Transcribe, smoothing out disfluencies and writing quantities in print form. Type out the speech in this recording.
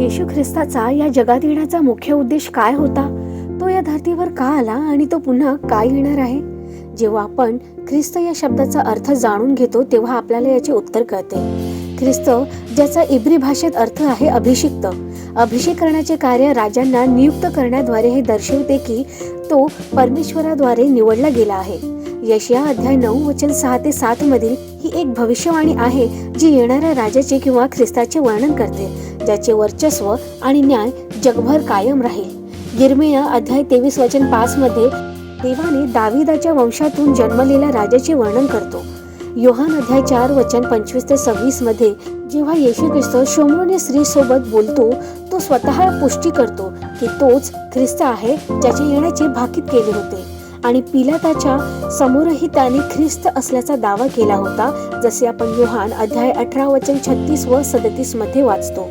येशू ख्रिस्ताचा या जगात येण्याचा मुख्य उद्देश काय होता? तो या धर्तीवर का आला आणि तो पुन्हा काय येणार आहे? जेव्हा आपण ख्रिस्त या शब्दाचा अर्थ जाणून घेतो तेव्हा आपल्याला याचे उत्तर कळते. ख्रिस्त, ज्याचा इब्री भाषेत अर्थ आहे अभिषिक्त, अभिषेक करण्याचे कार्य राजांना नियुक्त करण्याद्वारे हे दर्शवते की तो परमेश्वराद्वारे निवडला गेला आहे. यशया अध्याय 9 वचन 6 ते 7 मधील ही एक भविष्यवाणी आहे जी येणाऱ्या राजाचे किंवा ख्रिस्ताचे वर्णन करते, ज्याचे वर्चस्व आणि न्याय जगभर कायम राहील. यिर्मया अध्याय 23 वचन 5 मध्ये देवाने दाविदाच्या वंशातून जन्मलेल्या राजाचे वर्णन करतो. योहान अध्याय 4 वचन 25 ते 26 मध्ये जेव्हा येशू ख्रिस्त शोमरोनी स्त्री सोबत बोलतो, तो स्वतः पुष्टी करतो की तोच ख्रिस्त आहे ज्याचे येण्याचे भाकीत केले होते. आणि पिलाताच्या समोरही त्याने ख्रिस्त असल्याचा दावा केला होता, जसे आपण योहान अध्याय 18 वचन 36 व 37 मध्ये वाचतो.